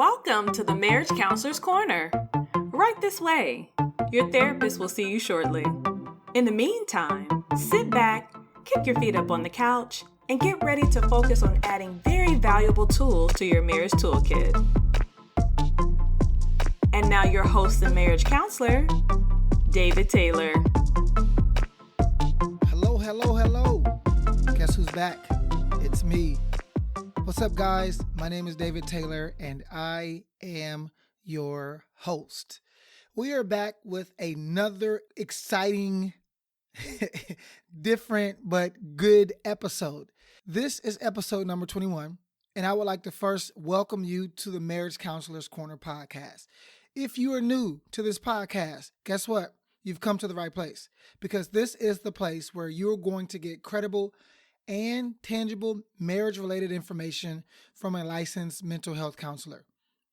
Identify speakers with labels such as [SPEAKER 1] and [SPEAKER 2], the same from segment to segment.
[SPEAKER 1] Welcome to the Marriage Counselor's Corner. Right this way. Your therapist will see you shortly. In the meantime, sit back, kick your feet up on the couch, and get ready to focus on adding very valuable tools to your marriage toolkit. And now your host and marriage counselor, David Taylor.
[SPEAKER 2] Hello. Guess who's back? It's me. What's up, guys? My name is David Taylor, and I am your host. We are back with another exciting, different, but good episode. This is episode number 21, and I would like to first welcome you to the Marriage Counselor's Corner podcast. If you are new to this podcast, guess what? You've come to the right place, because this is the place where you're going to get credible and tangible marriage-related information from a licensed mental health counselor.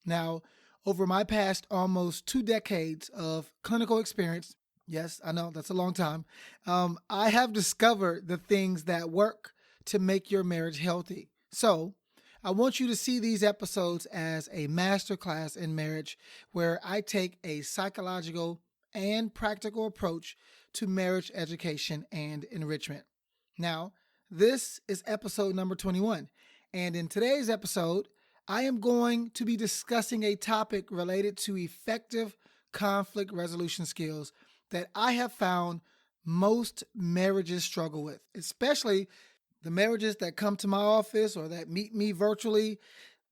[SPEAKER 2] Now, over my past almost 2 decades of clinical experience, yes, I know that's a long time, I have discovered the things that work to make your marriage healthy. So, I want you to see these episodes as a masterclass in marriage where I take a psychological and practical approach to marriage education and enrichment. Now, this is episode number 21, and in today's episode, I am going to be discussing a topic related to effective conflict resolution skills that I have found most marriages struggle with, especially the marriages that come to my office or that meet me virtually.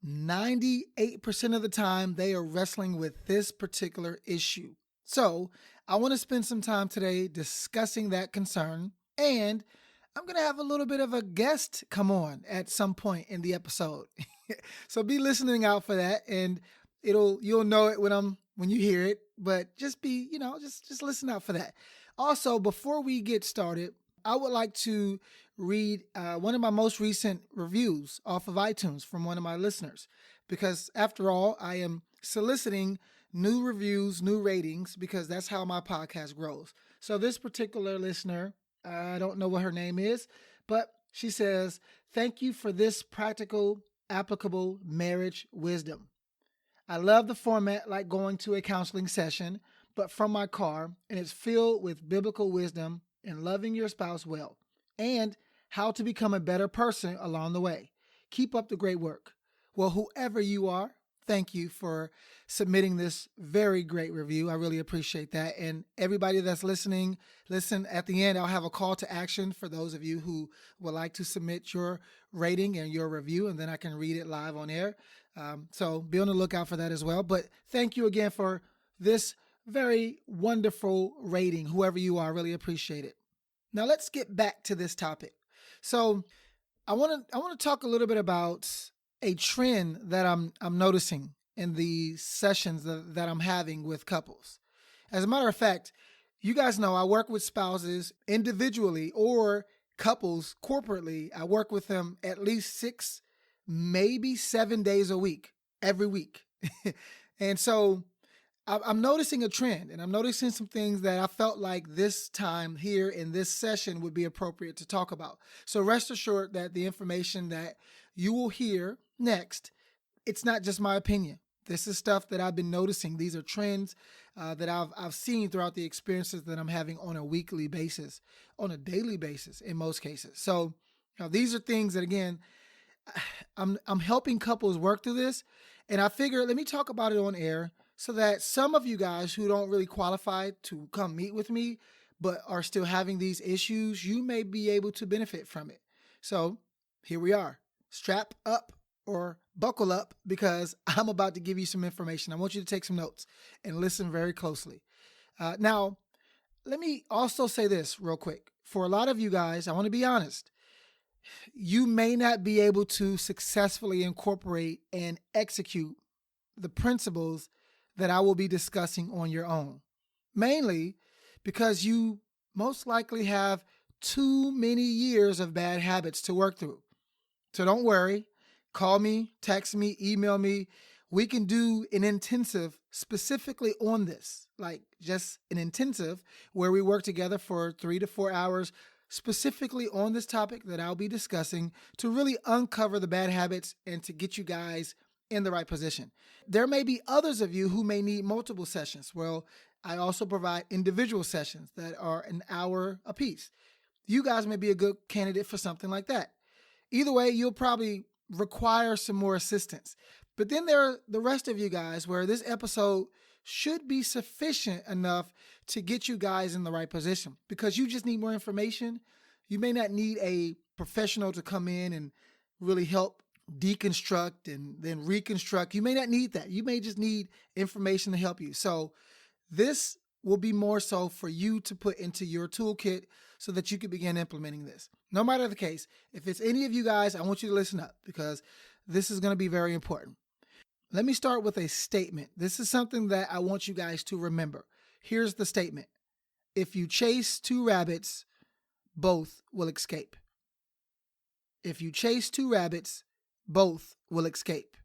[SPEAKER 2] 98% of the time, they are wrestling with this particular issue. So I want to spend some time today discussing that concern, and I'm going to have a little bit of a guest come on at some point in the episode. So be listening out for that, and you'll know it when you hear it, but just listen out for that. Also, before we get started, I would like to read one of my most recent reviews off of iTunes from one of my listeners, because after all, I am soliciting new reviews, new ratings, because that's how my podcast grows. So this particular listener, I don't know what her name is, but she says, "Thank you for this practical, applicable marriage wisdom. I love the format like going to a counseling session, but from my car, and it's filled with biblical wisdom and loving your spouse well, and how to become a better person along the way. Keep up the great work." Well, whoever you are, thank you for submitting this very great review. I really appreciate that. And everybody that's listening, listen, at the end, I'll have a call to action for those of you who would like to submit your rating and your review, and then I can read it live on air. So be on the lookout for that as well. But thank you again for this very wonderful rating, whoever you are. I really appreciate it. Now let's get back to this topic. So I want to talk a little bit about a trend that I'm noticing in the sessions that I'm having with couples. As a matter of fact, you guys know I work with spouses individually or couples corporately. I work with them at least 6, maybe 7 days a week, every week. And so I'm noticing a trend, and I'm noticing some things that I felt like this time here in this session would be appropriate to talk about. So rest assured that the information that you will hear next, it's not just my opinion. This is stuff that I've been noticing. These are trends that I've seen throughout the experiences that I'm having on a weekly basis, on a daily basis in most cases. So these are things that, again, I'm helping couples work through this, and I figure let me talk about it on air so that some of you guys who don't really qualify to come meet with me but are still having these issues, you may be able to benefit from it. So here we are. Strap up or buckle up, because I'm about to give you some information. I want you to take some notes and listen very closely. Now, let me also say this real quick. For a lot of you guys, I want to be honest. You may not be able to successfully incorporate and execute the principles that I will be discussing on your own, mainly because you most likely have too many years of bad habits to work through. So don't worry. Call me, text me, email me. We can do an intensive specifically on this, like just an intensive where we work together for 3 to 4 hours specifically on this topic that I'll be discussing to really uncover the bad habits and to get you guys in the right position. There may be others of you who may need multiple sessions. Well, I also provide individual sessions that are an hour apiece. You guys may be a good candidate for something like that. Either way, you'll probably require some more assistance. But then there are the rest of you guys where this episode should be sufficient enough to get you guys in the right position because you just need more information. You may not need a professional to come in and really help deconstruct and then reconstruct. You may not need that. You may just need information to help you. So this will be more so for you to put into your toolkit so that you can begin implementing this. No matter the case, if it's any of you guys, I want you to listen up because this is going to be very important. Let me start with a statement. This is something that I want you guys to remember. Here's the statement. If you chase two rabbits, both will escape. If you chase two rabbits, both will escape.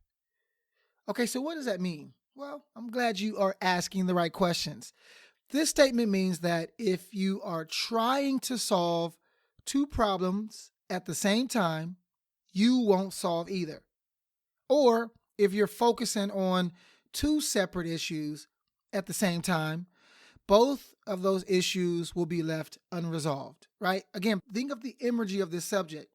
[SPEAKER 2] Okay, so what does that mean? Well, I'm glad you are asking the right questions. This statement means that if you are trying to solve two problems at the same time, you won't solve either. Or if you're focusing on two separate issues at the same time, both of those issues will be left unresolved, right? Again, think of the imagery of this subject.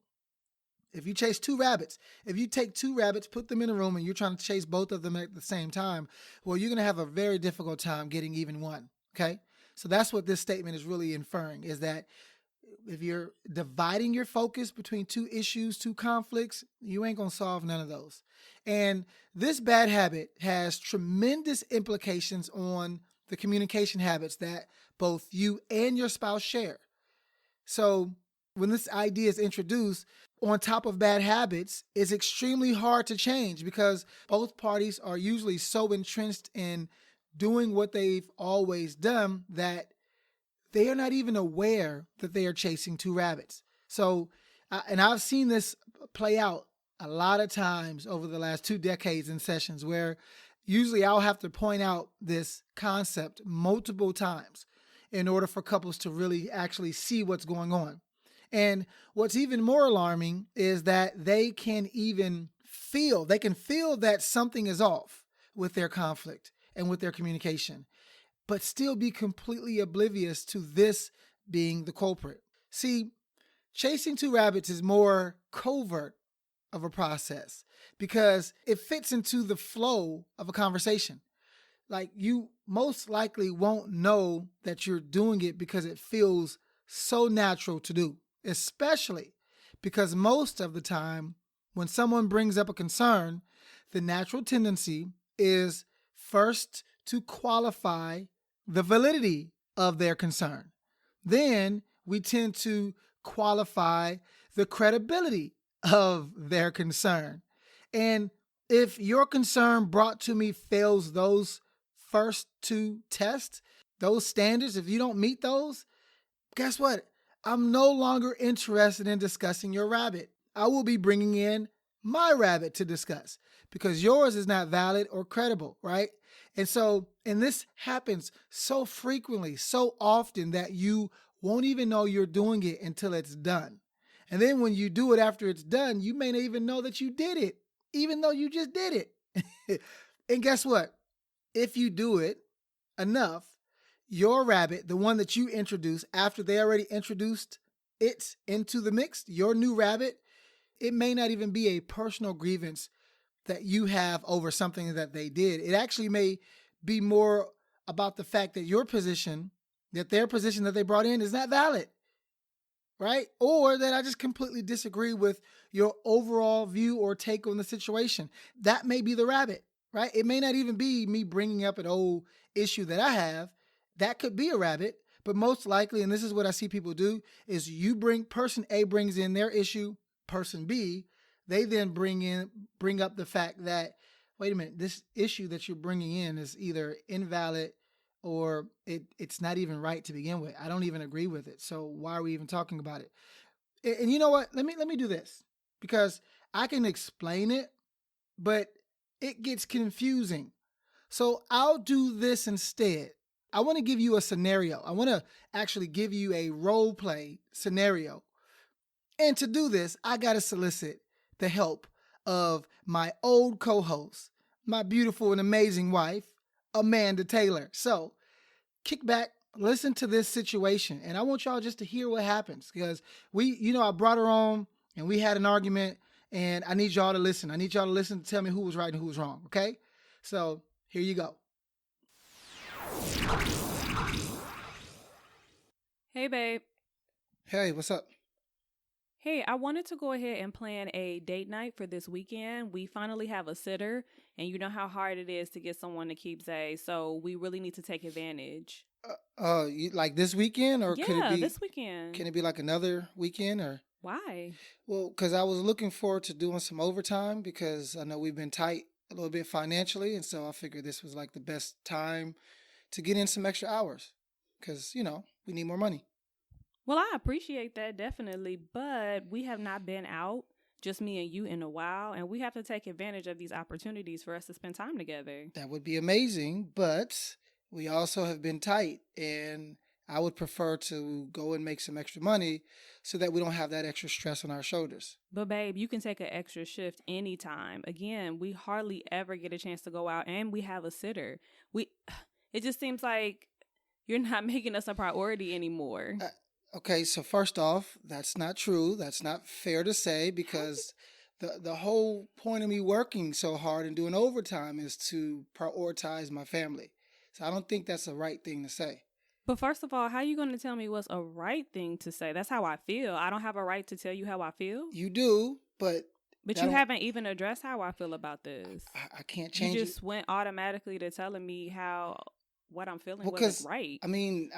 [SPEAKER 2] If you chase two rabbits, if you take two rabbits, put them in a room, and you're trying to chase both of them at the same time, well, you're going to have a very difficult time getting even one, okay? So that's what this statement is really inferring, is that if you're dividing your focus between two issues, two conflicts, you ain't going to solve none of those. And this bad habit has tremendous implications on the communication habits that both you and your spouse share. So when this idea is introduced, on top of bad habits, it's extremely hard to change because both parties are usually so entrenched in doing what they've always done that they are not even aware that they are chasing two rabbits. So, and I've seen this play out a lot of times over the last 2 decades in sessions where usually I'll have to point out this concept multiple times in order for couples to really actually see what's going on. And what's even more alarming is that they can feel that something is off with their conflict and with their communication, but still be completely oblivious to this being the culprit. See, chasing two rabbits is more covert of a process because it fits into the flow of a conversation. Like, you most likely won't know that you're doing it because it feels so natural to do, especially because most of the time when someone brings up a concern, the natural tendency is first to qualify the validity of their concern. Then we tend to qualify the credibility of their concern. And if your concern brought to me fails those first two tests, those standards, if you don't meet those, guess what? I'm no longer interested in discussing your rabbit. I will be bringing in my rabbit to discuss because yours is not valid or credible, right? And this happens so frequently, so often that you won't even know you're doing it until it's done. And then when you do it after it's done, you may not even know that you did it, even though you just did it. And guess what? If you do it enough, your rabbit, the one that you introduced after they already introduced it into the mix, your new rabbit, it may not even be a personal grievance that you have over something that they did. It actually may be more about the fact that your position, that their position that they brought in is not valid, right? Or that I just completely disagree with your overall view or take on the situation. That may be the rabbit, right? It may not even be me bringing up an old issue that I have. That could be a rabbit, but most likely, and this is what I see people do, is person A brings in their issue, person B, they then bring up the fact that, wait a minute, this issue that you're bringing in is either invalid or it's not even right to begin with. I don't even agree with it. So why are we even talking about it? And you know what? Let me do this because I can explain it, but it gets confusing. So I'll do this instead. I want to give you a scenario. I want to actually give you a role play scenario. And to do this, I got to solicit the help of my old co-host, my beautiful and amazing wife, Amanda Taylor. So kick back, listen to this situation, and I want y'all just to hear what happens because I brought her on and we had an argument, and I need y'all to listen. I need y'all to listen to tell me who was right and who was wrong, okay? So here you go.
[SPEAKER 1] Hey, babe.
[SPEAKER 2] Hey, what's up?
[SPEAKER 1] Hey, I wanted to go ahead and plan a date night for this weekend. We finally have a sitter, and you know how hard it is to get someone to keep Zay, so we really need to take advantage.
[SPEAKER 2] Like this weekend, or could it be
[SPEAKER 1] this weekend?
[SPEAKER 2] Can it be like another weekend, or
[SPEAKER 1] why?
[SPEAKER 2] Well, because I was looking forward to doing some overtime because I know we've been tight a little bit financially, and so I figured this was like the best time to get in some extra hours because we need more money.
[SPEAKER 1] Well, I appreciate that, definitely, but we have not been out, just me and you, in a while, and we have to take advantage of these opportunities for us to spend time together.
[SPEAKER 2] That would be amazing, but we also have been tight, and I would prefer to go and make some extra money so that we don't have that extra stress on our shoulders.
[SPEAKER 1] But babe, you can take an extra shift anytime. Again, we hardly ever get a chance to go out, and we have a sitter. It just seems like you're not making us a priority anymore.
[SPEAKER 2] Okay, so first off, that's not true. That's not fair to say because the whole point of me working so hard and doing overtime is to prioritize my family. So I don't think that's the right thing to say.
[SPEAKER 1] But first of all, how are you going to tell me what's a right thing to say? That's how I feel. I don't have a right to tell you how I feel.
[SPEAKER 2] You do, but
[SPEAKER 1] you haven't even addressed how I feel about this.
[SPEAKER 2] I can't change it.
[SPEAKER 1] You just went automatically to telling me what I'm feeling wasn't right.
[SPEAKER 2] I mean,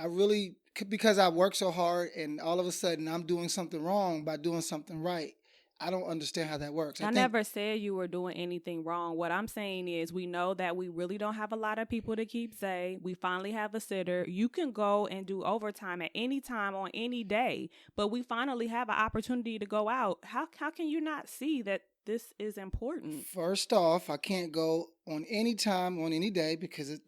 [SPEAKER 2] because I work so hard and all of a sudden I'm doing something wrong by doing something right. I don't understand how that works.
[SPEAKER 1] I never said you were doing anything wrong. What I'm saying is we know that we really don't have a lot of people to keep Zay. We finally have a sitter. You can go and do overtime at any time on any day, but we finally have an opportunity to go out. How can you not see that this is important?
[SPEAKER 2] First off, I can't go on any time on any day because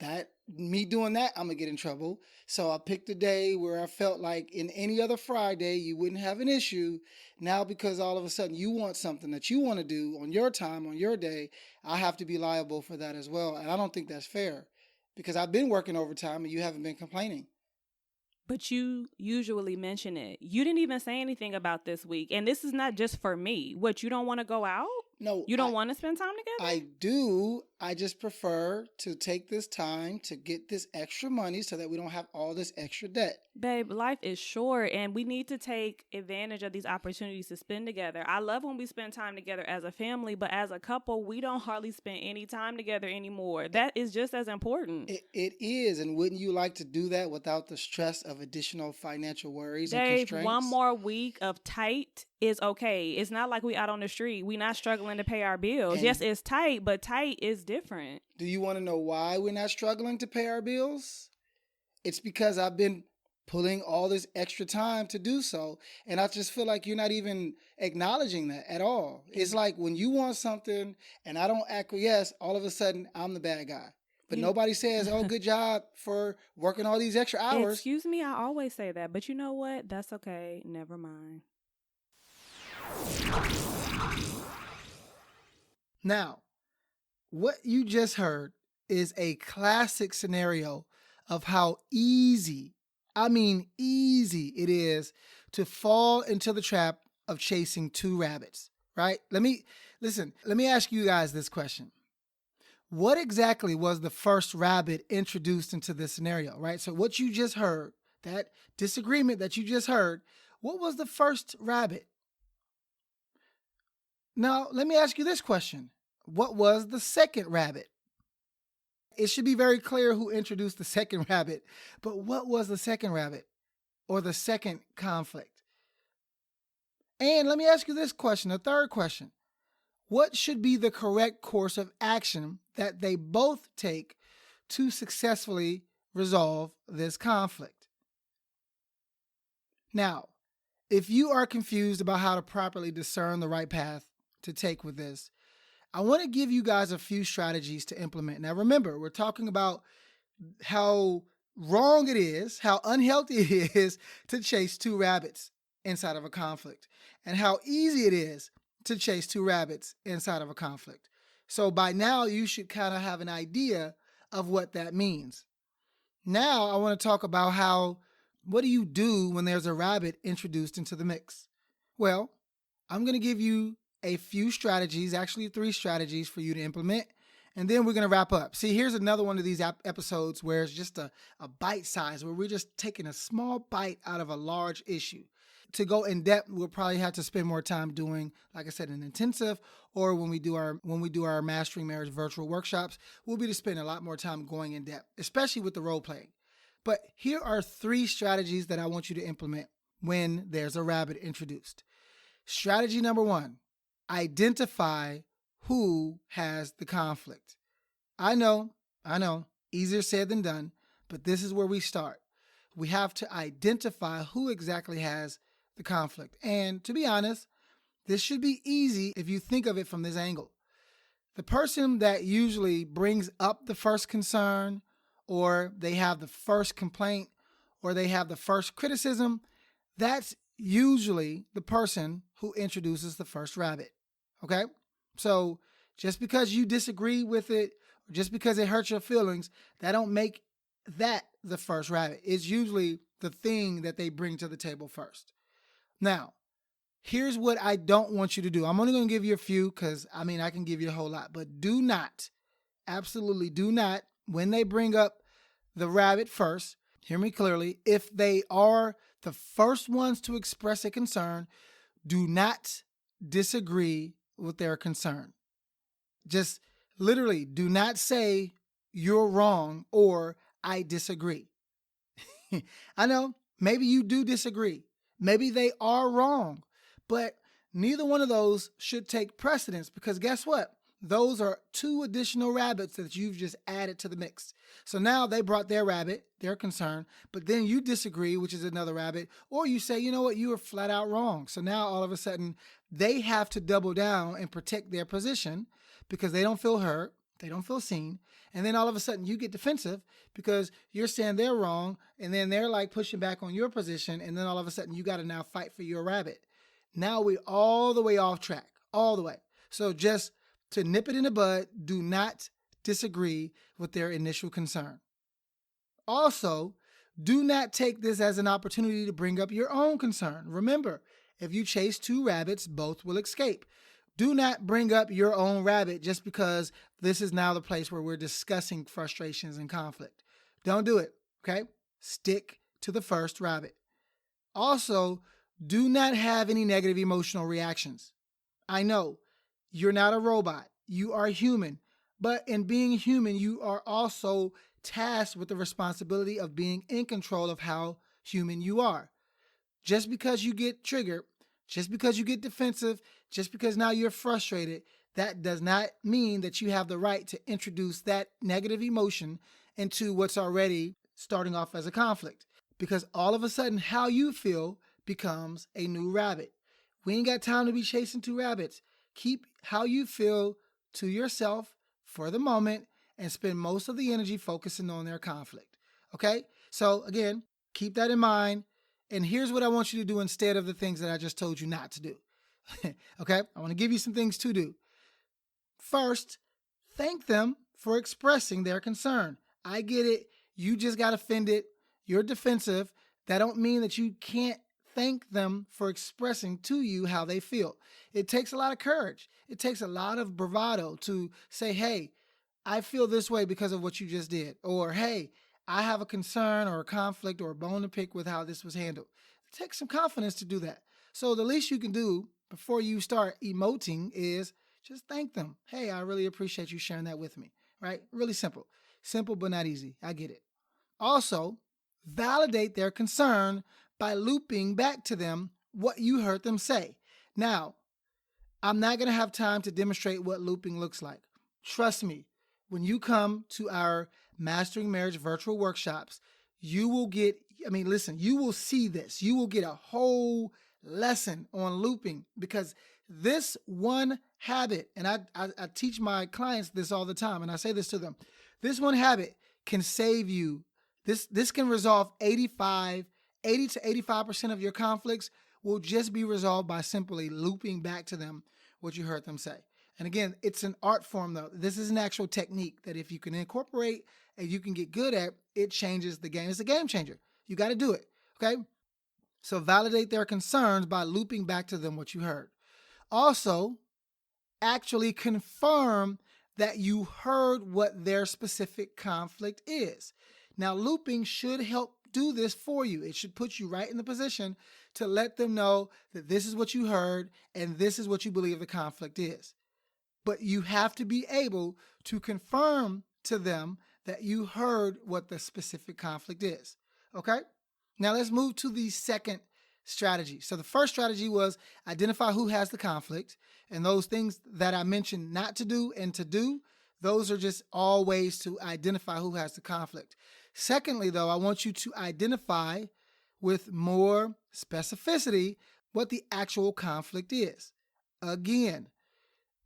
[SPEAKER 2] me doing that, I'm going to get in trouble. So I picked a day where I felt like in any other Friday, you wouldn't have an issue. Now, because all of a sudden you want something that you want to do on your time, on your day, I have to be liable for that as well. And I don't think that's fair because I've been working overtime and you haven't been complaining.
[SPEAKER 1] But you usually mention it. You didn't even say anything about this week. And this is not just for me. What, you don't want to go out?
[SPEAKER 2] No.
[SPEAKER 1] You don't want to spend time together?
[SPEAKER 2] I do. I just prefer to take this time to get this extra money so that we don't have all this extra debt.
[SPEAKER 1] Babe, life is short and we need to take advantage of these opportunities to spend together. I love when we spend time together as a family, but as a couple, we don't hardly spend any time together anymore. That is just as important.
[SPEAKER 2] It is. And wouldn't you like to do that without the stress of additional financial worries and constraints?
[SPEAKER 1] One more week of tight is okay. It's not like we out on the street. We not struggling to pay our bills. And yes, it's tight, but tight is different.
[SPEAKER 2] Do you want to know why we're not struggling to pay our bills? It's because I've been pulling all this extra time to do so. And I just feel like you're not even acknowledging that at all. It's like when you want something and I don't acquiesce, all of a sudden I'm the bad guy. But nobody says, oh, good job for working all these extra hours.
[SPEAKER 1] Excuse me, I always say that. But you know what? That's okay. Never mind.
[SPEAKER 2] Now, what you just heard is a classic scenario of how easy it is to fall into the trap of chasing two rabbits, right? Let me ask you guys this question. What exactly was the first rabbit introduced into this scenario, right? So what you just heard, that disagreement that you just heard, what was the first rabbit? Now, let me ask you this question. What was the second rabbit? It should be very clear who introduced the second rabbit, but what was the second rabbit or the second conflict? And let me ask you this question, a third question. What should be the correct course of action that they both take to successfully resolve this conflict? Now, if you are confused about how to properly discern the right path to take with this, I want to give you guys a few strategies to implement. Now, remember, we're talking about how wrong it is, how unhealthy it is to chase two rabbits inside of a conflict, and how easy it is to chase two rabbits inside of a conflict. So by now, you should kind of have an idea of what that means. Now, I want to talk about what do you do when there's a rabbit introduced into the mix? Well, I'm going to give you a few strategies, actually 3 strategies for you to implement, and then we're going to wrap up. See, here's another one of these episodes where it's just a bite size, where we're just taking a small bite out of a large issue. To go in depth, we'll probably have to spend more time doing, like I said, an intensive, or when we do our Mastering Marriage virtual workshops, we'll be to spend a lot more time going in depth, especially with the role playing. But here are 3 strategies that I want you to implement when there's a rabbit introduced. Strategy number 1, identify who has the conflict. I know, easier said than done, but this is where we start. We have to identify who exactly has the conflict. And to be honest, this should be easy if you think of it from this angle. The person that usually brings up the first concern, or they have the first complaint, or they have the first criticism, that's usually the person who introduces the first rabbit. Okay? So just because you disagree with it, or just because it hurts your feelings, that don't make that the first rabbit. It's usually the thing that they bring to the table first. Now, here's what I don't want you to do. I'm only going to give you a few because, I can give you a whole lot. But do not, absolutely do not, when they bring up the rabbit first, hear me clearly, if they are the first ones to express a concern, do not disagree with their concern. Just literally do not say you're wrong or I disagree. I know, maybe you do disagree. Maybe they are wrong, but neither one of those should take precedence because guess what? Those are 2 additional rabbits that you've just added to the mix. So now they brought their rabbit, their concern, but then you disagree, which is another rabbit, or you say, you know what, you were flat out wrong. So now all of a sudden they have to double down and protect their position because they don't feel heard, they don't feel seen. And then all of a sudden you get defensive because you're saying they're wrong and then they're like pushing back on your position. And then all of a sudden you got to now fight for your rabbit. Now we're all the way off track, all the way. So just to nip it in the bud, do not disagree with their initial concern. Also, do not take this as an opportunity to bring up your own concern. Remember, if you chase 2 rabbits, both will escape. Do not bring up your own rabbit just because this is now the place where we're discussing frustrations and conflict. Don't do it, okay? Stick to the first rabbit. Also, do not have any negative emotional reactions. I know you're not a robot. You are human. But in being human, you are also tasked with the responsibility of being in control of how human you are. Just because you get triggered, just because you get defensive, just because now you're frustrated, that does not mean that you have the right to introduce that negative emotion into what's already starting off as a conflict. Because all of a sudden, how you feel becomes a new rabbit. We ain't got time to be chasing 2 rabbits. Keep how you feel to yourself for the moment and spend most of the energy focusing on their conflict. Okay? So again, keep that in mind. And here's what I want you to do instead of the things that I just told you not to do. Okay? I want to give you some things to do. First, thank them for expressing their concern. I get it. You just got offended. You're defensive. That don't mean that you can't thank them for expressing to you how they feel. It takes a lot of courage. It takes a lot of bravado to say, hey, I feel this way because of what you just did. Or, hey, I have a concern or a conflict or a bone to pick with how this was handled. It takes some confidence to do that. So the least you can do before you start emoting is just thank them. Hey, I really appreciate you sharing that with me, right? Really simple. Simple, but not easy. I get it. Also, validate their concern by looping back to them what you heard them say. Now, I'm not going to have time to demonstrate what looping looks like. Trust me, when you come to our Mastering Marriage virtual workshops, you will get, you will see this. You will get a whole lesson on looping because this one habit, and I teach my clients this all the time, and I say this to them, this one habit can save you. This can resolve 80 to 85% of your conflicts will just be resolved by simply looping back to them what you heard them say. And again, it's an art form though. This is an actual technique that if you can incorporate and you can get good at, it changes the game. It's a game changer. You got to do it. Okay. So validate their concerns by looping back to them what you heard. Also, actually confirm that you heard what their specific conflict is. Now, looping should help do this for you. It should put you right in the position to let them know that this is what you heard and this is what you believe the conflict is. But you have to be able to confirm to them that you heard what the specific conflict is. Okay? Now let's move to the second strategy. So the first strategy was identify who has the conflict, and those things that I mentioned not to do and to do, those are just all ways to identify who has the conflict. Secondly, though, I want you to identify with more specificity what the actual conflict is. Again,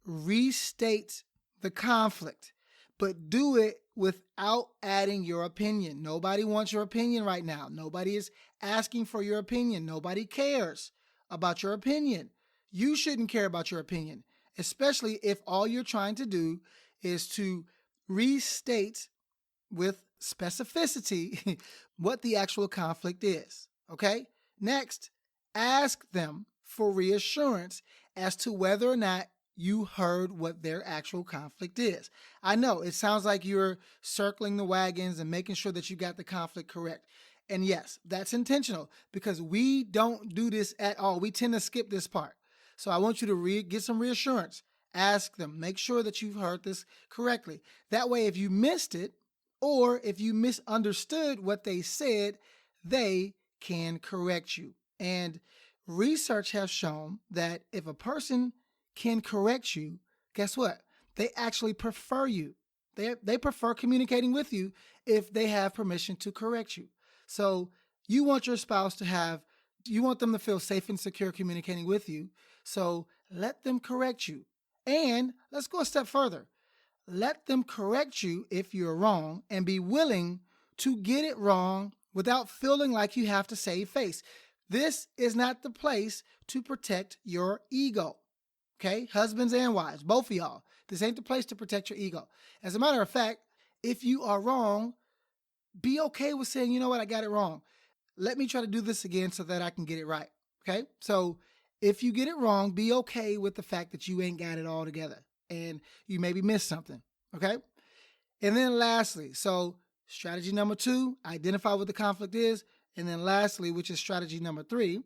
[SPEAKER 2] restate the conflict, but do it without adding your opinion. Nobody wants your opinion right now. Nobody is asking for your opinion. Nobody cares about your opinion. You shouldn't care about your opinion, especially if all you're trying to do is to restate with specificity what the actual conflict is. Okay? Next, ask them for reassurance as to whether or not you heard what their actual conflict is. I know it sounds like you're circling the wagons and making sure that you got the conflict correct. And yes, that's intentional because we don't do this at all. We tend to skip this part. So I want you to get some reassurance. Ask them. Make sure that you've heard this correctly. That way, if you missed it or if you misunderstood what they said, they can correct you. And research has shown that if a person can correct you, guess what? They actually prefer you. They prefer communicating with you if they have permission to correct you. So you want your spouse you want them to feel safe and secure communicating with you. So let them correct you. And let's go a step further. Let them correct you if you're wrong and be willing to get it wrong without feeling like you have to save face. This is not the place to protect your ego. Okay, husbands and wives, both of y'all. This ain't the place to protect your ego. As a matter of fact, if you are wrong, be okay with saying, you know what, I got it wrong. Let me try to do this again so that I can get it right. Okay, so if you get it wrong, be okay with the fact that you ain't got it all together and you maybe missed something. Okay, and then lastly, so strategy number 2, identify what the conflict is. And then lastly, which is strategy number 3,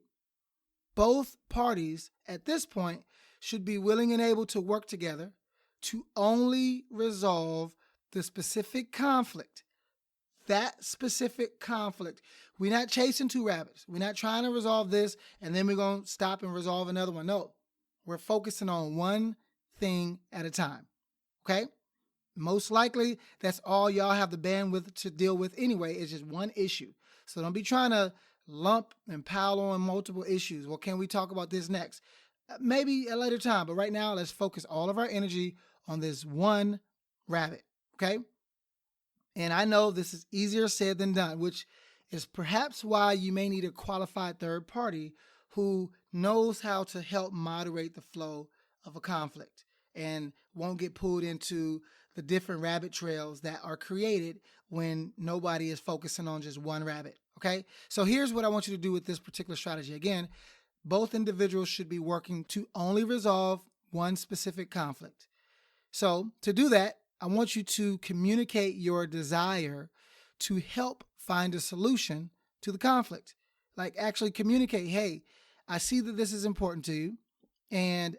[SPEAKER 2] both parties at this point should be willing and able to work together to only resolve the specific conflict. That specific conflict. We're not chasing 2 rabbits. We're not trying to resolve this and then we're going to stop and resolve another one. No, we're focusing on one thing at a time. Okay? Most likely, that's all y'all have the bandwidth to deal with anyway. It's just one issue. So don't be trying to lump and pile on multiple issues. Well, can we talk about this next? Maybe a later time, but right now, let's focus all of our energy on this one rabbit, okay? And I know this is easier said than done, which is perhaps why you may need a qualified third party who knows how to help moderate the flow of a conflict and won't get pulled into the different rabbit trails that are created when nobody is focusing on just one rabbit, okay? So here's what I want you to do with this particular strategy. Again, both individuals should be working to only resolve one specific conflict. So to do that, I want you to communicate your desire to help find a solution to the conflict. Like actually communicate, hey, I see that this is important to you. And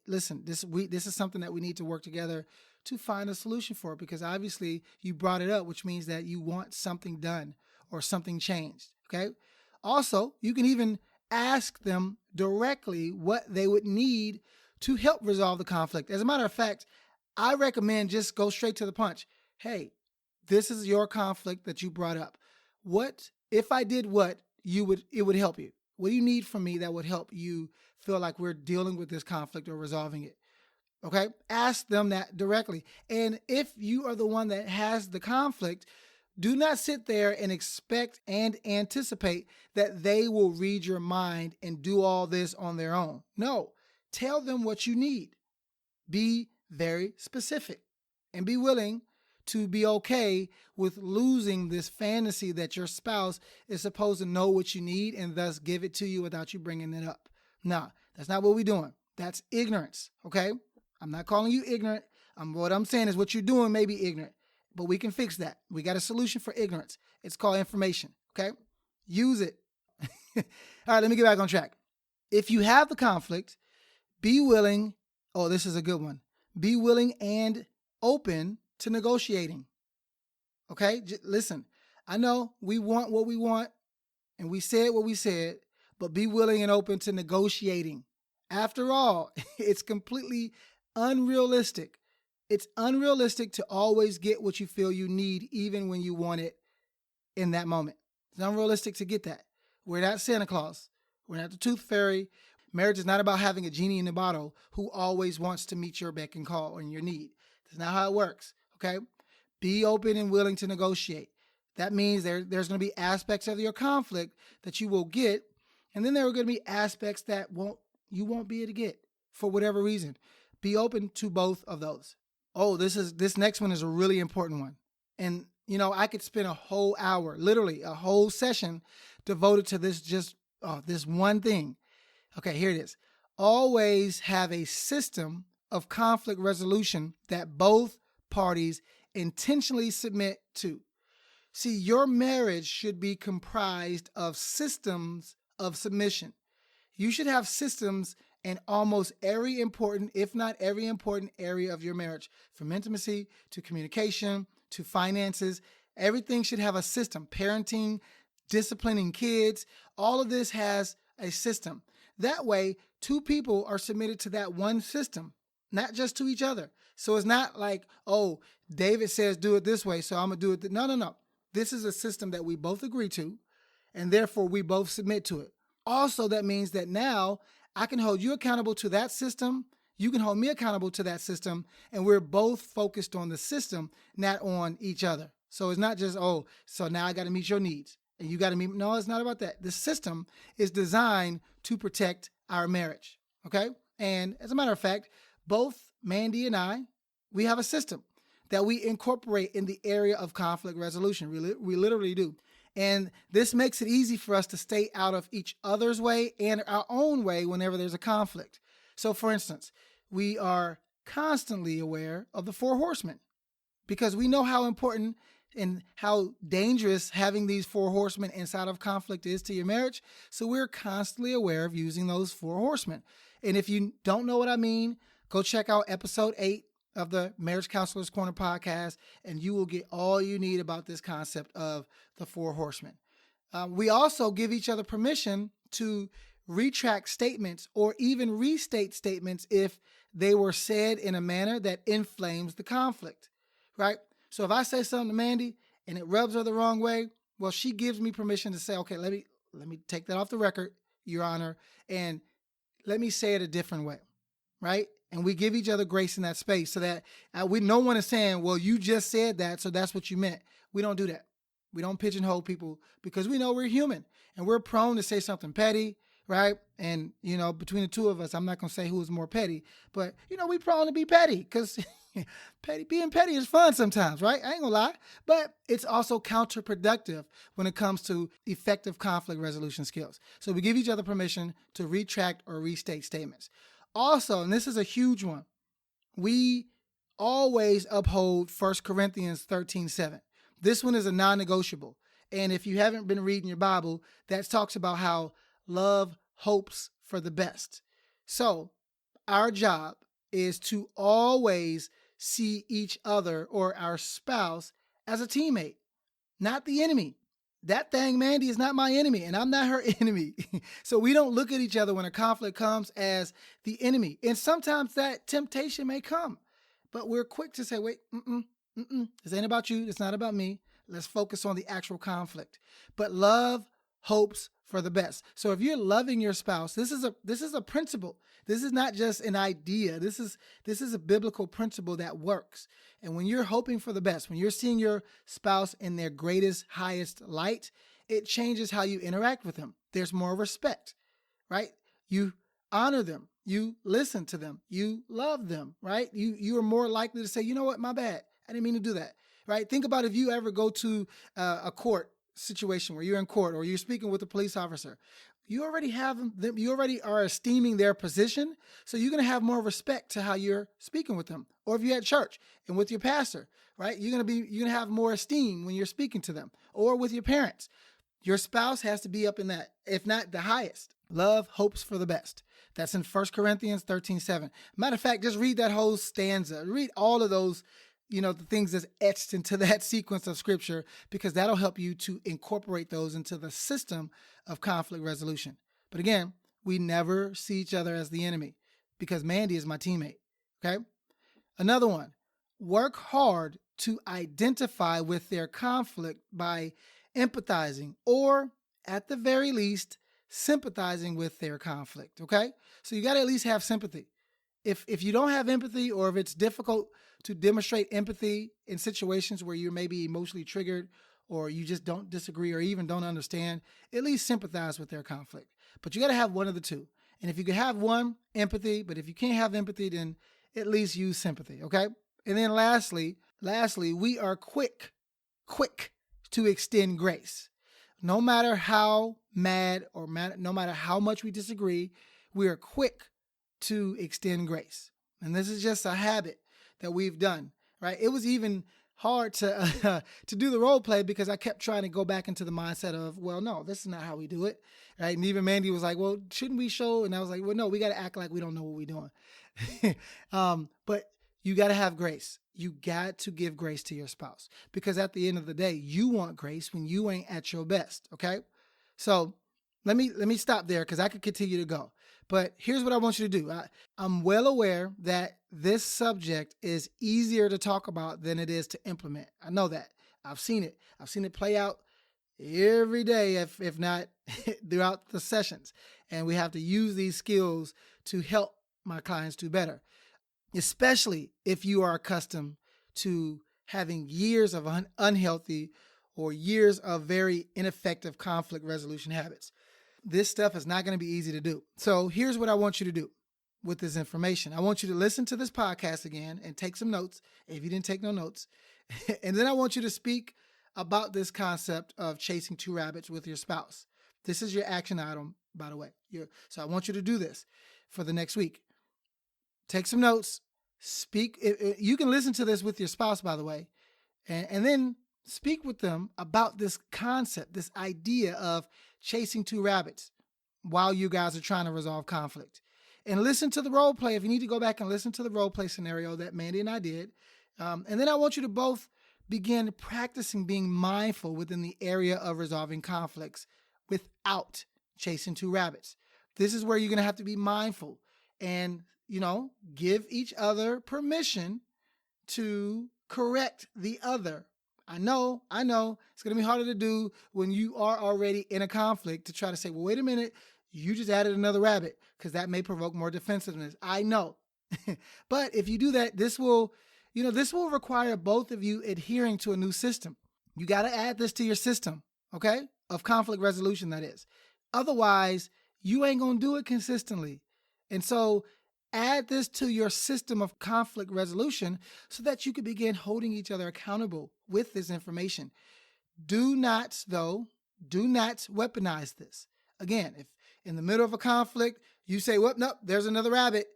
[SPEAKER 2] this is something that we need to work together to find a solution for, because obviously you brought it up, which means that you want something done or something changed. Okay. Also, you can even ask them directly what they would need to help resolve the conflict. As a matter of fact, I recommend just go straight to the punch. Hey, this is your conflict that you brought up. What if I did what it would help you? What do you need from me that would help you feel like we're dealing with this conflict or resolving it? Okay, ask them that directly. And if you are the one that has the conflict, do not sit there and expect and anticipate that they will read your mind and do all this on their own. No, tell them what you need. Be very specific and be willing to be okay with losing this fantasy that your spouse is supposed to know what you need and thus give it to you without you bringing it up. No, that's not what we're doing. That's ignorance, okay? I'm not calling you ignorant. What I'm saying is what you're doing may be ignorant, but we can fix that. We got a solution for ignorance. It's called information, okay? Use it. All right, let me get back on track. If you have the conflict, be willing. Oh, this is a good one. Be willing and open to negotiating. Okay? Listen, I know we want what we want and we said what we said, but be willing and open to negotiating. After all, it's completely unrealistic. It's unrealistic to always get what you feel you need, even when you want it in that moment. It's unrealistic to get that. We're not Santa Claus. We're not the tooth fairy. Marriage is not about having a genie in the bottle who always wants to meet your beck and call and your need. That's not how it works, okay? Be open and willing to negotiate. That means there's going to be aspects of your conflict that you will get, and then there are going to be aspects that you won't be able to get for whatever reason. Be open to both of those. Oh, this next one is a really important one. And, I could spend a whole hour, literally a whole session devoted to this one thing. Okay, here it is. Always have a system of conflict resolution that both parties intentionally submit to. See, your marriage should be comprised of systems of submission. You should have systems in almost every important, if not every important area of your marriage, from intimacy to communication to finances. Everything should have a system. Parenting, disciplining kids, all of this has a system. That way, two people are submitted to that one system, not just to each other. So it's not like, oh, David says do it this way, so I'm going to do it. No. This is a system that we both agree to, and therefore we both submit to it. Also, that means that now I can hold you accountable to that system. You can hold me accountable to that system, and we're both focused on the system, not on each other. So it's not just, oh, so now I got to meet your needs. And you got to meet, no, it's not about that. The system is designed to protect our marriage, okay? And as a matter of fact, both Mandy and I, we have a system that we incorporate in the area of conflict resolution. We literally do. And this makes it easy for us to stay out of each other's way and our own way whenever there's a conflict. So for instance, we are constantly aware of the 4 horsemen because we know how important and how dangerous having these 4 horsemen inside of conflict is to your marriage. So we're constantly aware of using those 4 horsemen. And if you don't know what I mean, go check out episode 8 of the Marriage Counselor's Corner podcast, and you will get all you need about this concept of the 4 horsemen. We also give each other permission to retract statements or even restate statements if they were said in a manner that inflames the conflict, right? So if I say something to Mandy and it rubs her the wrong way, well, she gives me permission to say, okay, let me take that off the record, Your Honor, and let me say it a different way, right? And we give each other grace in that space so that no one is saying, well, you just said that, so that's what you meant. We don't do that. We don't pigeonhole people because we know we're human and we're prone to say something petty, right? And, between the two of us, I'm not going to say who is more petty, but, we prone to be petty because being petty is fun sometimes, right? I ain't gonna lie, but it's also counterproductive when it comes to effective conflict resolution skills. So we give each other permission to retract or restate statements. Also, and this is a huge one, we always uphold 1 Corinthians 13:7. This one is a non-negotiable. And if you haven't been reading your Bible, that talks about how love hopes for the best. So our job is to always see each other or our spouse as a teammate, not the enemy. That thing, Mandy, is not my enemy, and I'm not her enemy. So we don't look at each other when a conflict comes as the enemy. And sometimes that temptation may come, but we're quick to say, wait, this ain't about you. It's not about me. Let's focus on the actual conflict. But love hopes for the best. So if you're loving your spouse, this is a principle. This is not just an idea. This is a biblical principle that works. And when you're hoping for the best, when you're seeing your spouse in their greatest, highest light, it changes how you interact with them. There's more respect, right? You honor them. You listen to them. You love them, right? You are more likely to say, you know what, my bad. I didn't mean to do that, right? Think about if you ever go to a court situation where you're in court or you're speaking with a police officer. You already have them, you already are esteeming their position. So you're going to have more respect to how you're speaking with them. Or if you're at church and with your pastor, right? You're going to have more esteem when you're speaking to them, or with your parents. Your spouse has to be up in that, if not the highest. Love hopes for the best. That's in 1 Corinthians 13:7. Matter of fact, just read that whole stanza. Read all of those, the things that's etched into that sequence of scripture, because that'll help you to incorporate those into the system of conflict resolution. But again, we never see each other as the enemy, because Mandy is my teammate. Okay? Another one, work hard to identify with their conflict by empathizing, or at the very least, sympathizing with their conflict. Okay? So you got to at least have sympathy. If you don't have empathy, or if it's difficult to demonstrate empathy in situations where you're maybe emotionally triggered, or you just don't disagree or even don't understand, at least sympathize with their conflict. But you got to have one of the two. And if you can have one, empathy, but if you can't have empathy, then at least use sympathy, okay? And then lastly, we are quick to extend grace. No matter how mad or no matter how much we disagree, we are quick to extend grace. And this is just a habit that we've done, right? It was even hard to do the role play, because I kept trying to go back into the mindset of, well, no, this is not how we do it, right? And even Mandy was like, well, shouldn't we show? And I was like, well, no, we got to act like we don't know what we're doing. But you got to have grace. You got to give grace to your spouse, because at the end of the day, you want grace when you ain't at your best. Okay. So let me stop there, because I could continue to go, but here's what I want you to do. I'm well aware that this subject is easier to talk about than it is to implement. I know that. I've seen it. I've seen it play out every day, if not throughout the sessions. And we have to use these skills to help my clients do better, especially if you are accustomed to having years of unhealthy or years of very ineffective conflict resolution habits. This stuff is not going to be easy to do. So here's what I want you to do with this information. I want you to listen to this podcast again and take some notes if you didn't take no notes. And then I want you to speak about this concept of chasing two rabbits with your spouse. This is your action item, by the way. So I want you to do this for the next week. Take some notes, speak. You can listen to this with your spouse, by the way, and then speak with them about this concept, this idea of chasing two rabbits while you guys are trying to resolve conflict. And listen to the role play. If you need to go back and listen to the role play scenario that Mandy and I did. And then I want you to both begin practicing being mindful within the area of resolving conflicts without chasing two rabbits. This is where you're going to have to be mindful and, give each other permission to correct the other. I know it's going to be harder to do when you are already in a conflict, to try to say, well, wait a minute, you just added another rabbit, because that may provoke more defensiveness. I know. But if you do that, this will require both of you adhering to a new system. You got to add this to your system, okay? Of conflict resolution, that is. Otherwise, you ain't going to do it consistently. And so add this to your system of conflict resolution so that you can begin holding each other accountable with this information. Do not weaponize this. Again, if in the middle of a conflict, you say, well, no, there's another rabbit,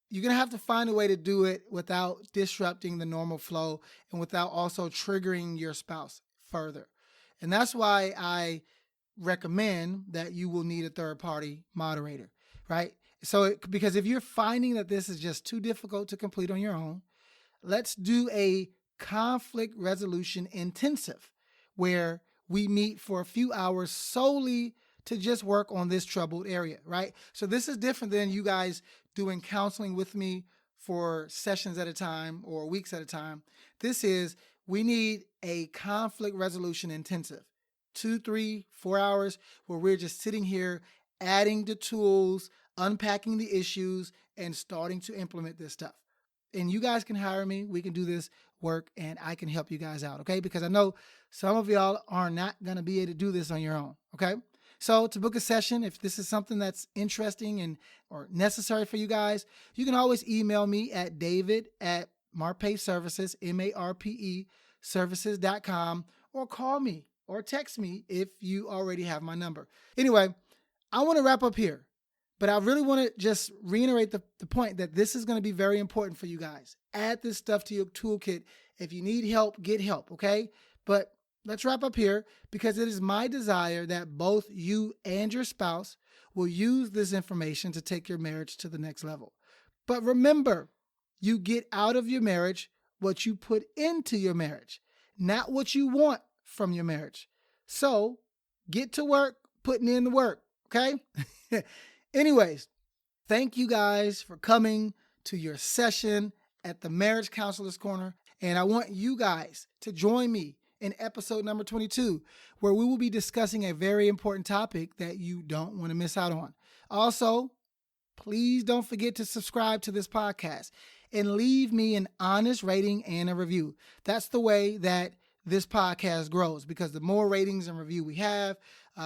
[SPEAKER 2] you're going to have to find a way to do it without disrupting the normal flow and without also triggering your spouse further. And that's why I recommend that you will need a third-party moderator, right? Because if you're finding that this is just too difficult to complete on your own, let's do a conflict resolution intensive where we meet for a few hours solely to just work on this troubled area, right? So this is different than you guys doing counseling with me for sessions at a time or weeks at a time. We need a conflict resolution intensive, 2, 3, 4 hours where we're just sitting here adding the tools, unpacking the issues, and starting to implement this stuff. And you guys can hire me. We can do this work and I can help you guys out, okay? Because I know some of y'all are not going to be able to do this on your own, okay? So to book a session, if this is something that's interesting and or necessary for you guys, you can always email me at david@marpeservices, MARPE services.com, or call me or text me if you already have my number. Anyway, I want to wrap up here, but I really want to just reiterate the point that this is going to be very important for you guys. Add this stuff to your toolkit. If you need help, get help, okay? But let's wrap up here because it is my desire that both you and your spouse will use this information to take your marriage to the next level. But remember, you get out of your marriage what you put into your marriage, not what you want from your marriage. So get to work putting in the work, okay? Anyways, thank you guys for coming to your session at the Marriage Counselor's Corner. And I want you guys to join me in episode number 22, where we will be discussing a very important topic that you don't want to miss out on. Also, please don't forget to subscribe to this podcast and leave me an honest rating and a review. That's the way that this podcast grows, because the more ratings and review we have,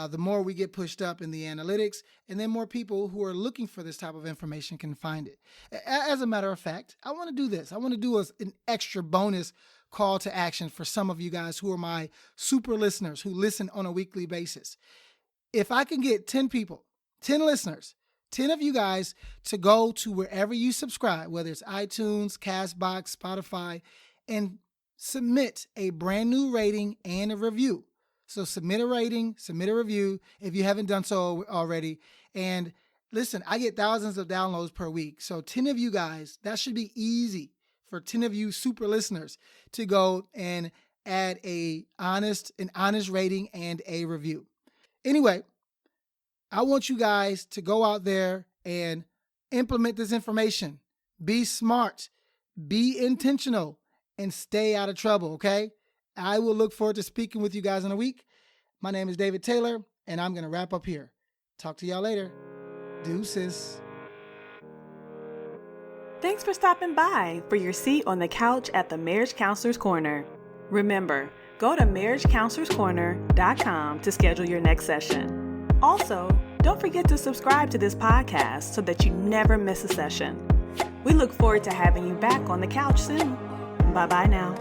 [SPEAKER 2] the more we get pushed up in the analytics, and then more people who are looking for this type of information can find it. As a matter of fact, I want to do this. I want to do an extra bonus call to action for some of you guys who are my super listeners who listen on a weekly basis. If I can get 10 people, 10 listeners, 10 of you guys to go to wherever you subscribe, whether it's iTunes, CastBox, Spotify, and submit a brand new rating and a review. So submit a rating, submit a review if you haven't done so already. And listen, I get thousands of downloads per week. So 10 of you guys, that should be easy for 10 of you super listeners to go and add an honest rating and a review. Anyway, I want you guys to go out there and implement this information. Be smart, be intentional, and stay out of trouble, okay? I will look forward to speaking with you guys in a week. My name is David Taylor, and I'm going to wrap up here. Talk to y'all later. Deuces.
[SPEAKER 1] Thanks for stopping by for your seat on the couch at the Marriage Counselor's Corner. Remember, go to marriagecounselorscorner.com to schedule your next session. Also, don't forget to subscribe to this podcast so that you never miss a session. We look forward to having you back on the couch soon. Bye-bye now.